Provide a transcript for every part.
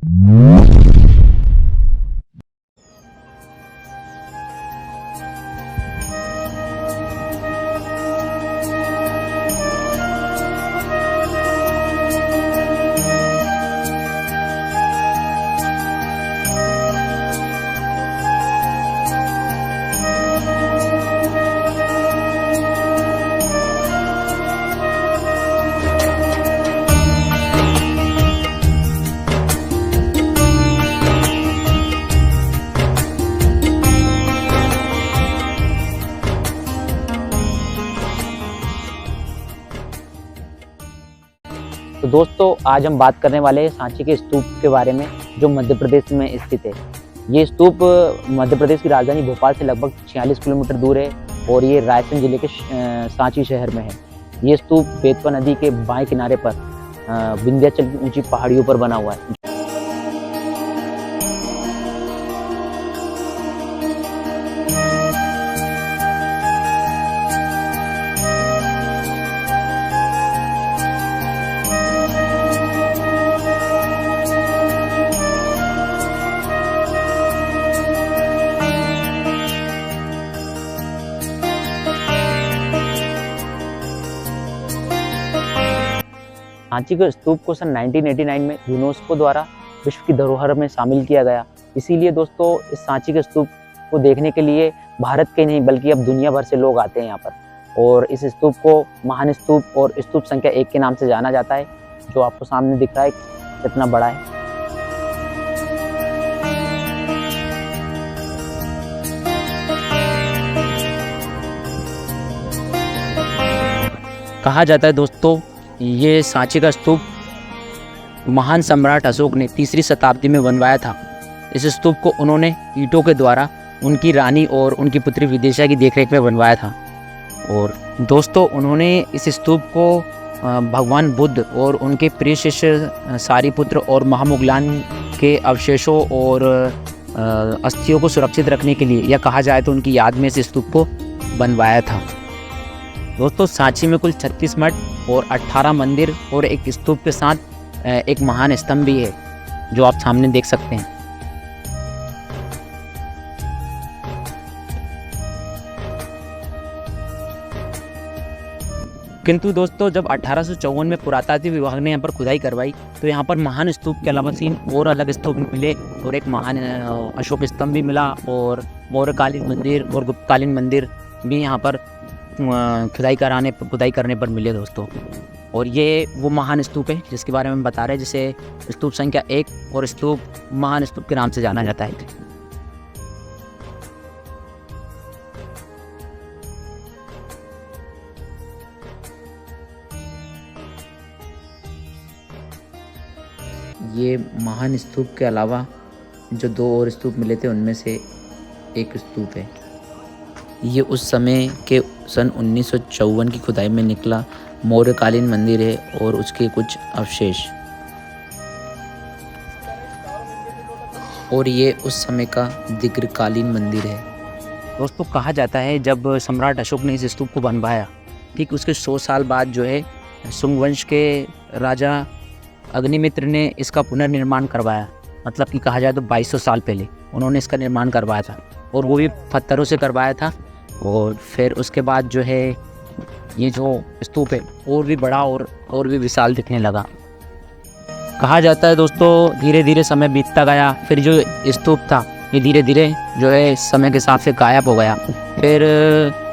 तो दोस्तों आज हम बात करने वाले हैं सांची के स्तूप के बारे में, जो मध्य प्रदेश में स्थित है। ये स्तूप मध्य प्रदेश की राजधानी भोपाल से लगभग 46 किलोमीटर दूर है और ये रायसेन जिले के सांची शहर में है। ये स्तूप बेतवा नदी के बाएं किनारे पर विंध्याचल की ऊंची पहाड़ियों पर बना हुआ है। सांची के स्तूप को सन 1989 में यूनेस्को द्वारा विश्व की धरोहर में शामिल किया गया। इसीलिए दोस्तों इस सांची के स्तूप को देखने के लिए भारत के नहीं बल्कि अब दुनिया भर से लोग आते हैं यहाँ पर। और इस स्तूप को महान स्तूप और स्तूप संख्या 1 के नाम से जाना जाता है, जो आपको सामने दिख रहा है कितना बड़ा है। कहा जाता है दोस्तों ये सांची का स्तूप महान सम्राट अशोक ने 3री शताब्दी में बनवाया था। इस स्तूप को उन्होंने ईंटों के द्वारा उनकी रानी और उनकी पुत्री विदिशा की देखरेख में बनवाया था। और दोस्तों उन्होंने इस स्तूप को भगवान बुद्ध और उनके प्रिय शिष्य सारीपुत्र और महामुगलान के अवशेषों और अस्थियों को सुरक्षित रखने के लिए, या कहा जाए तो उनकी याद में इस स्तूप को बनवाया था। दोस्तों सांची में कुल 36 मठ और 18 मंदिर और एक स्तूप के साथ एक महान स्तंभ भी है, जो आप सामने देख सकते हैं। किंतु दोस्तों जब 1854 में पुरातात्विक विभाग ने यहाँ पर खुदाई करवाई तो यहाँ पर महान स्तूप के अलावा 3 और अलग स्तूप मिले और एक महान अशोक स्तंभ भी मिला और मौर्यकालीन मंदिर और गुप्तकालीन मंदिर भी यहाँ पर खुदाई करने पर मिले दोस्तों। और ये वो महान स्तूप है जिसके बारे में हम बता रहे हैं, जिसे स्तूप संख्या 1 और स्तूप महान स्तूप के नाम से जाना जाता है। ये महान स्तूप के अलावा जो 2 और स्तूप मिले थे उनमें से एक स्तूप है। ये उस समय के सन 1954 की खुदाई में निकला मौर्यकालीन मंदिर है और उसके कुछ अवशेष। और ये उस समय का दीर्घकालीन मंदिर है। दोस्तों कहा जाता है जब सम्राट अशोक ने इस स्तूप को बनवाया, ठीक उसके 100 साल बाद जो है शुंग वंश के राजा अग्निमित्र ने इसका पुनर्निर्माण करवाया। मतलब कि कहा जाए तो 2200 साल पहले उन्होंने इसका निर्माण करवाया था और वो भी पत्थरों से करवाया था। और फिर उसके बाद जो है ये जो स्तूप है और भी बड़ा और भी विशाल दिखने लगा। कहा जाता है दोस्तों धीरे धीरे समय बीतता गया, फिर जो स्तूप था ये धीरे धीरे जो है समय के हिसाब से गायब हो गया। फिर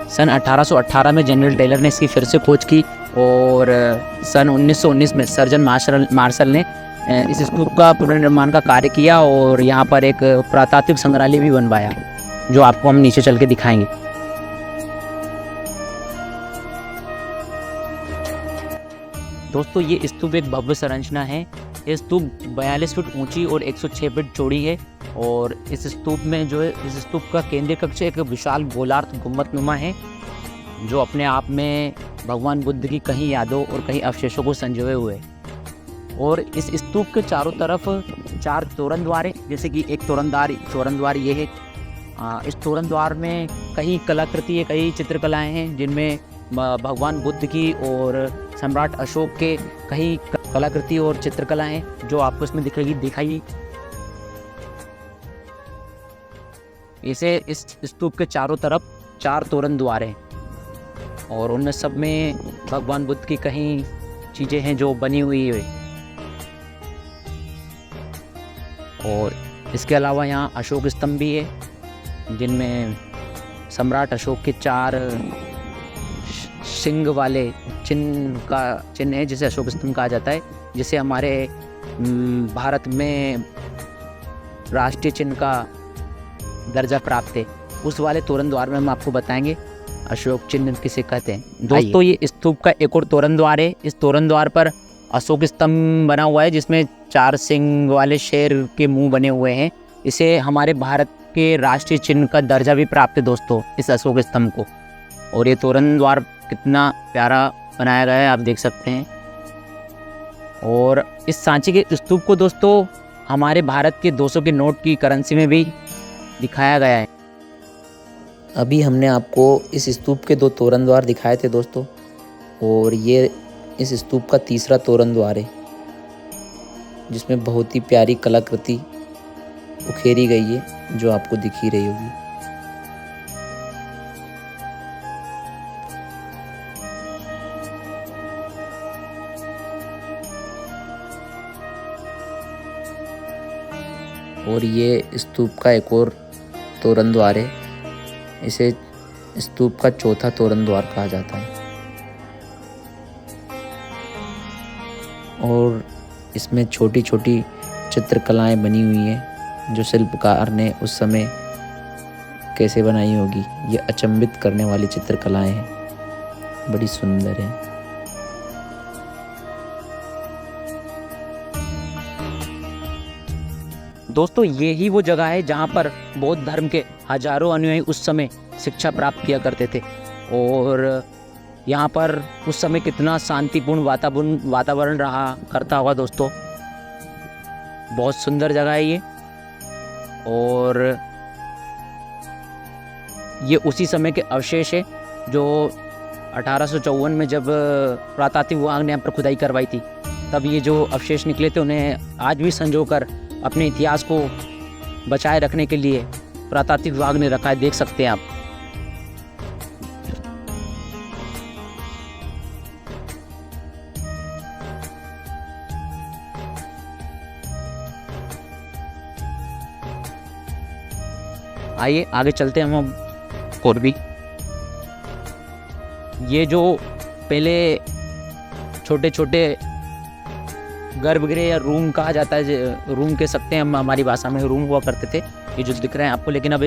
सन 1818 में जनरल टेलर ने इसकी फिर से खोज की और सन 1919 में सर्जन मार्शल ने इस स्तूप का पुनर्निर्माण का कार्य किया और यहाँ पर एक पुरातात्विक संग्रहालय भी बनवाया, जो आपको हम नीचे चल के दिखाएंगे। दोस्तों ये स्तूप एक भव्य संरचना है। ये स्तूप 42 फीट ऊंची और 106 फीट चौड़ी है और इस स्तूप में जो है इस स्तूप का केंद्रीय कक्ष एक विशाल गोलार्ध गुंबदनुमा है, जो अपने आप में भगवान बुद्ध की कई यादों और कई अवशेषों को संजोए हुए है। और इस स्तूप के चारों तरफ 4 तोरण द्वार है, जैसे कि एक तोरण द्वार ये है। इस तोरण द्वार में कई कलाकृति है, कई चित्रकलाएं हैं जिनमें भगवान बुद्ध की और सम्राट अशोक के कई कलाकृति और चित्रकलाएं जो आपको इसमें दिखेगी दिखाई। इसे इस स्तूप के चारों तरफ 4 तोरण द्वार हैं और उनमें सब में भगवान बुद्ध की कई चीज़ें हैं जो बनी हुई है। और इसके अलावा यहाँ अशोक स्तंभ भी है जिनमें सम्राट अशोक के 4 सिंग वाले चिन्ह है जिसे अशोक स्तंभ कहा जाता है, जिसे हमारे भारत में राष्ट्रीय चिन्ह का दर्जा प्राप्त है। उस वाले तोरण द्वार में हम आपको बताएंगे अशोक चिन्ह किसे कहते हैं। दोस्तों ये स्तूप का एक और तोरण द्वार है। इस तोरण द्वार पर अशोक स्तंभ बना हुआ है जिसमें 4 सिंग वाले शेर के मुंह बने हुए हैं। इसे हमारे भारत के राष्ट्रीय चिन्ह का दर्जा भी प्राप्त है दोस्तों इस अशोक स्तंभ को। और ये तोरण द्वार कितना प्यारा बनाया गया है आप देख सकते हैं। और इस सांची के स्तूप को दोस्तों हमारे भारत के 200 के नोट की करेंसी में भी दिखाया गया है। अभी हमने आपको इस स्तूप के 2 तोरण द्वार दिखाए थे दोस्तों, और ये इस स्तूप का तीसरा तोरण द्वार है जिसमें बहुत ही प्यारी कलाकृति उकेरी गई है जो आपको दिख ही रही होगी। और ये स्तूप का एक और तोरण द्वार है। इसे स्तूप का चौथा तोरण द्वार कहा जाता है। और इसमें छोटी छोटी चित्रकलाएं बनी हुई हैं जो शिल्पकार ने उस समय कैसे बनाई होगी। ये अचंभित करने वाली चित्रकलाएं हैं, बड़ी सुंदर हैं। दोस्तों ये ही वो जगह है जहाँ पर बौद्ध धर्म के हजारों अनुयायी उस समय शिक्षा प्राप्त किया करते थे। और यहाँ पर उस समय कितना शांतिपूर्ण वातावरण रहा करता होगा दोस्तों। बहुत सुंदर जगह है ये। और ये उसी समय के अवशेष है जो 1854 में जब पुरातात्विक विभाग ने यहाँ पर खुदाई करवाई थी, तब ये जो अवशेष निकले थे उन्हें आज भी संजोकर अपने इतिहास को बचाए रखने के लिए पुरातात्विक विभाग ने रखा है। देख सकते हैं आप। आइए आगे चलते हैं हम और भी। ये जो पहले छोटे छोटे गर्भगृह या रूम कहा जाता है, रूम कह सकते हैं हम हमारी भाषा में, रूम हुआ करते थे ये जो दिख रहे हैं आपको। लेकिन अब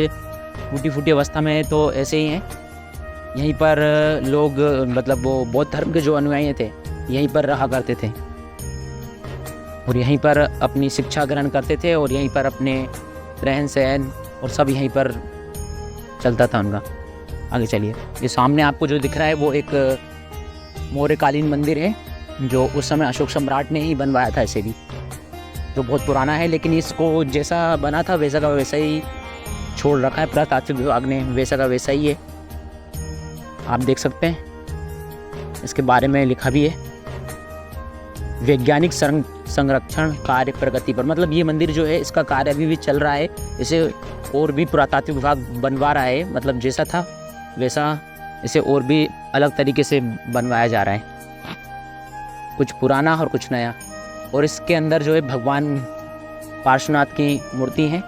टूटी फूटी अवस्था में तो ऐसे ही हैं। यहीं पर लोग मतलब वो बौद्ध धर्म के जो अनुयायी थे यहीं पर रहा करते थे और यहीं पर अपनी शिक्षा ग्रहण करते थे और यहीं पर अपने रहन सहन और सब यहीं पर चलता था उनका। आगे चलिए। ये सामने आपको जो दिख रहा है वो एक मौर्यकालीन मंदिर है जो उस समय अशोक सम्राट ने ही बनवाया था। ऐसे भी जो बहुत पुराना है, लेकिन इसको जैसा बना था वैसा का वैसा ही छोड़ रखा है पुरातात्विक विभाग ने, वैसा का वैसा ही है। आप देख सकते हैं इसके बारे में लिखा भी है, वैज्ञानिक संरक्षण कार्य प्रगति पर। मतलब ये मंदिर जो है इसका कार्य अभी भी चल रहा है। इसे और भी पुरातात्विक विभाग बनवा रहा है, मतलब जैसा था वैसा इसे और भी अलग तरीके से बनवाया जा रहा है, कुछ पुराना और कुछ नया। और इसके अंदर जो है भगवान पार्श्वनाथ की मूर्ति है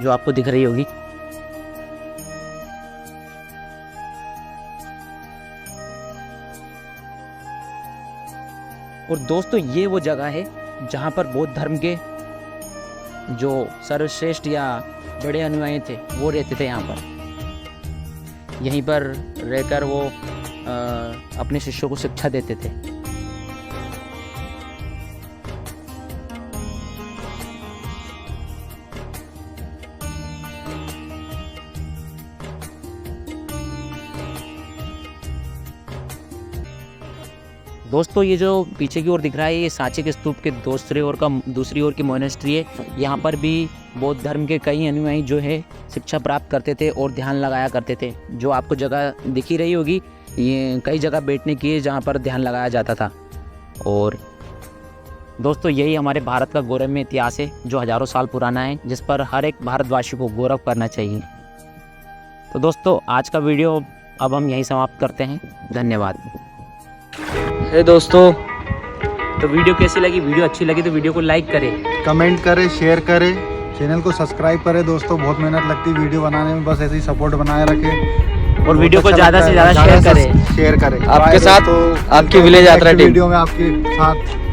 जो आपको दिख रही होगी। और दोस्तों ये वो जगह है जहाँ पर बौद्ध धर्म के जो सर्वश्रेष्ठ या बड़े अनुयायी थे वो रहते थे। यहाँ पर यहीं पर रहकर वो अपने शिष्यों को शिक्षा देते थे। दोस्तों ये जो पीछे की ओर दिख रहा है ये सांची के स्तूप के दूसरी ओर की मोनेस्ट्री है। यहाँ पर भी बौद्ध धर्म के कई अनुयायी जो है शिक्षा प्राप्त करते थे और ध्यान लगाया करते थे। जो आपको जगह दिख ही रही होगी, ये कई जगह बैठने की है जहाँ पर ध्यान लगाया जाता था। और दोस्तों यही हमारे भारत का गौरवमय इतिहास है जो हज़ारों साल पुराना है, जिस पर हर एक भारतवासी को गौरव करना चाहिए। तो दोस्तों आज का वीडियो अब हम यहीं समाप्त करते हैं। धन्यवाद। हे दोस्तों, तो वीडियो कैसी लगी? वीडियो अच्छी लगी तो वीडियो को लाइक करें, कमेंट करें, शेयर करें, चैनल को सब्सक्राइब करें। दोस्तों बहुत मेहनत लगती है वीडियो बनाने में, बस ऐसे ही सपोर्ट बनाए रखें और वीडियो को ज़्यादा से ज़्यादा शेयर करें। शेयर करें आपके साथ आपकी विलेज यात्रा टीम वीडियो में आपके साथ